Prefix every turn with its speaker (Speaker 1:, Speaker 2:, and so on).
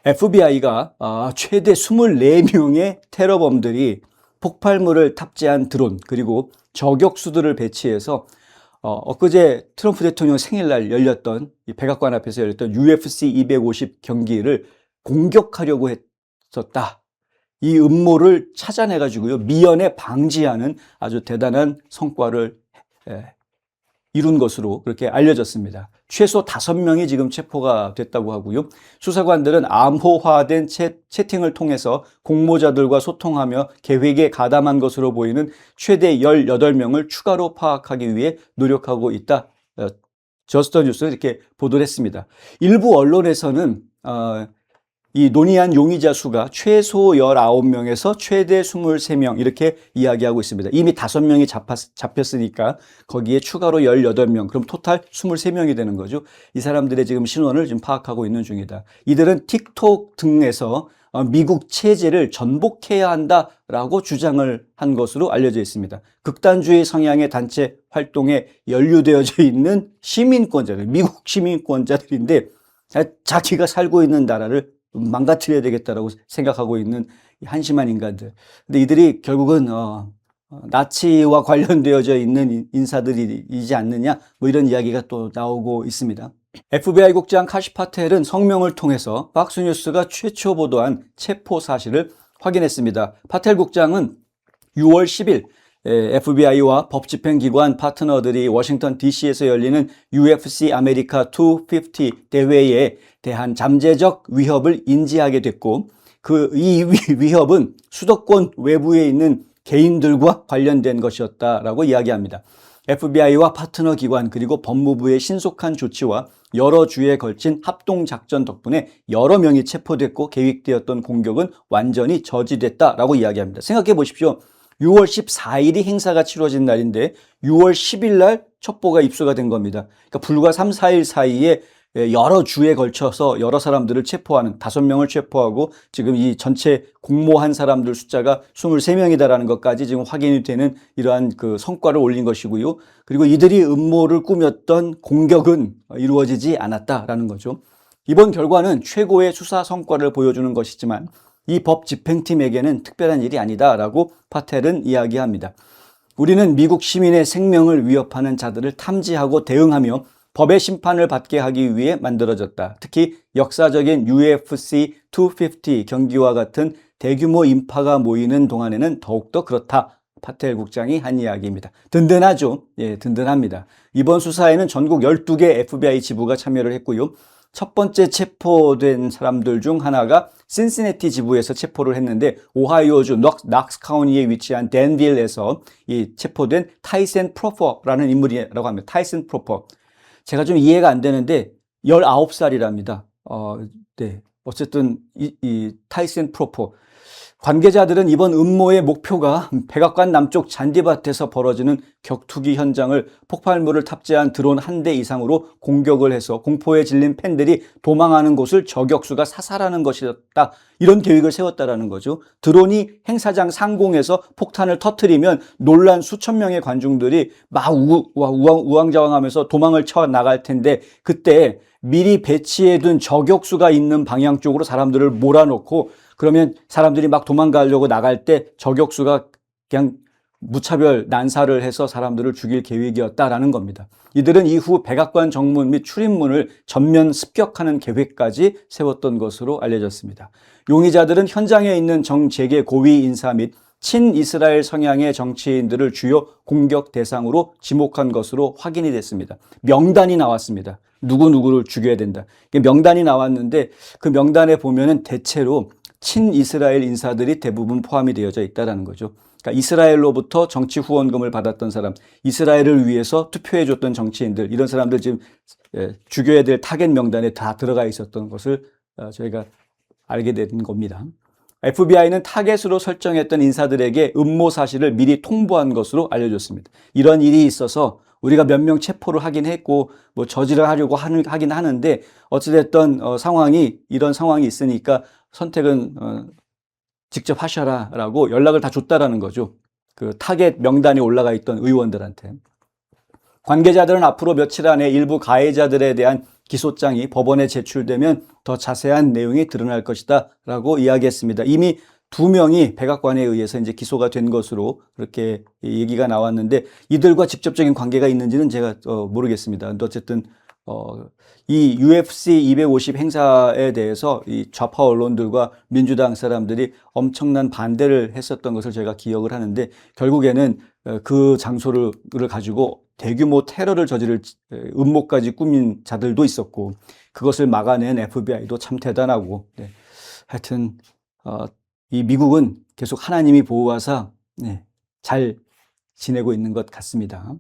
Speaker 1: FBI가 최대 24명의 테러범들이 폭발물을 탑재한 드론 그리고 저격수들을 배치해서 엊그제 트럼프 대통령 생일날 열렸던 이 백악관 앞에서 열렸던 UFC 250 경기를 공격하려고 했었다. 이 음모를 찾아내가지고요, 미연에 방지하는 아주 대단한 성과를 이룬 것으로 그렇게 알려졌습니다. 최소 5명이 지금 체포가 됐다고 하고요. 수사관들은 암호화된 채팅을 통해서 공모자들과 소통하며 계획에 가담한 것으로 보이는 최대 18명을 추가로 파악하기 위해 노력하고 있다. 저스터뉴스는 이렇게 보도를 했습니다. 일부 언론에서는 이 논의한 용의자 수가 최소 19명에서 최대 23명 이렇게 이야기하고 있습니다. 이미 5명이 잡혔으니까 거기에 추가로 18명, 그럼 토탈 23명이 되는 거죠. 이 사람들의 지금 신원을 지금 파악하고 있는 중이다. 이들은 틱톡 등에서 미국 체제를 전복해야 한다라고 주장을 한 것으로 알려져 있습니다. 극단주의 성향의 단체 활동에 연루되어져 있는 시민권자들, 미국 시민권자들인데 자기가 살고 있는 나라를 망가뜨려야 되겠다라고 생각하고 있는 한심한 인간들. 근데 이들이 결국은 나치와 관련되어져 있는 인사들이지 않느냐, 뭐 이런 이야기가 또 나오고 있습니다. FBI 국장 카시 파텔은 성명을 통해서 팍스뉴스가 최초 보도한 체포 사실을 확인했습니다. 파텔 국장은 6월 10일 FBI와 법집행기관 파트너들이 워싱턴 DC에서 열리는 UFC 아메리카 250 대회에 대한 잠재적 위협을 인지하게 됐고, 이 위협은 수도권 외부에 있는 개인들과 관련된 것이었다라고 이야기합니다. FBI와 파트너 기관 그리고 법무부의 신속한 조치와 여러 주에 걸친 합동작전 덕분에 여러 명이 체포됐고 계획되었던 공격은 완전히 저지됐다라고 이야기합니다. 생각해 보십시오. 6월 14일이 행사가 치러진 날인데 6월 10일 날 첩보가 입수가 된 겁니다. 그러니까 불과 3, 4일 사이에 여러 주에 걸쳐서 여러 사람들을 체포하는 5명을 체포하고 지금 이 전체 공모한 사람들 숫자가 23명이다라는 것까지 지금 확인이 되는 이러한 그 성과를 올린 것이고요. 그리고 이들이 음모를 꾸몄던 공격은 이루어지지 않았다라는 거죠. 이번 결과는 최고의 수사 성과를 보여주는 것이지만 이 법 집행팀에게는 특별한 일이 아니다라고 파텔은 이야기합니다. 우리는 미국 시민의 생명을 위협하는 자들을 탐지하고 대응하며 법의 심판을 받게 하기 위해 만들어졌다. 특히 역사적인 UFC 250 경기와 같은 대규모 인파가 모이는 동안에는 더욱더 그렇다. 파텔 국장이 한 이야기입니다. 든든하죠? 예, 든든합니다. 이번 수사에는 전국 12개 FBI 지부가 참여를 했고요. 첫 번째 체포된 사람들 중 하나가 신시내티 지부에서 체포를 했는데 오하이오주 넉스 카운티에 위치한 댄빌에서 이 체포된 타이슨 프로퍼라는 인물이라고 합니다. 타이슨 프로퍼. 제가 좀 이해가 안 되는데 19살이랍니다. 네. 어쨌든 이 타이슨 프로퍼. 관계자들은 이번 음모의 목표가 백악관 남쪽 잔디밭에서 벌어지는 격투기 현장을 폭발물을 탑재한 드론 한 대 이상으로 공격을 해서 공포에 질린 팬들이 도망하는 곳을 저격수가 사살하는 것이었다. 이런 계획을 세웠다라는 거죠. 드론이 행사장 상공에서 폭탄을 터뜨리면 놀란 수천 명의 관중들이 막 우왕좌왕하면서 도망을 쳐 나갈 텐데 그때 미리 배치해둔 저격수가 있는 방향 쪽으로 사람들을 몰아놓고 그러면 사람들이 막 도망가려고 나갈 때 저격수가 그냥 무차별 난사를 해서 사람들을 죽일 계획이었다라는 겁니다. 이들은 이후 백악관 정문 및 출입문을 전면 습격하는 계획까지 세웠던 것으로 알려졌습니다. 용의자들은 현장에 있는 정재계 고위 인사 및 친이스라엘 성향의 정치인들을 주요 공격 대상으로 지목한 것으로 확인이 됐습니다. 명단이 나왔습니다. 누구누구를 죽여야 된다. 명단이 나왔는데 그 명단에 보면은 대체로 친이스라엘 인사들이 대부분 포함이 되어져 있다는 거죠. 그러니까 이스라엘로부터 정치 후원금을 받았던 사람, 이스라엘을 위해서 투표해줬던 정치인들, 이런 사람들 지금 죽여야 될 타겟 명단에 다 들어가 있었던 것을 저희가 알게 된 겁니다. FBI는 타겟으로 설정했던 인사들에게 음모 사실을 미리 통보한 것으로 알려졌습니다. 이런 일이 있어서 우리가 몇 명 체포를 하긴 했고 뭐 저지를 하려고 하긴 하는데 어찌됐든 이런 상황이 있으니까 선택은 직접 하셔라라고 연락을 다 줬다라는 거죠. 그 타겟 명단에 올라가 있던 의원들한테. 관계자들은 앞으로 며칠 안에 일부 가해자들에 대한 기소장이 법원에 제출되면 더 자세한 내용이 드러날 것이다 라고 이야기했습니다. 이미 2명이 백악관에 의해서 이제 기소가 된 것으로 그렇게 얘기가 나왔는데 이들과 직접적인 관계가 있는지는 제가 모르겠습니다. 어쨌든 이 UFC 250 행사에 대해서 이 좌파 언론들과 민주당 사람들이 엄청난 반대를 했었던 것을 제가 기억을 하는데 결국에는 그 장소를 가지고 대규모 테러를 저지를 음모까지 꾸민 자들도 있었고 그것을 막아낸 FBI도 참 대단하고 네. 하여튼 이 미국은 계속 하나님이 보호하사 네, 잘 지내고 있는 것 같습니다.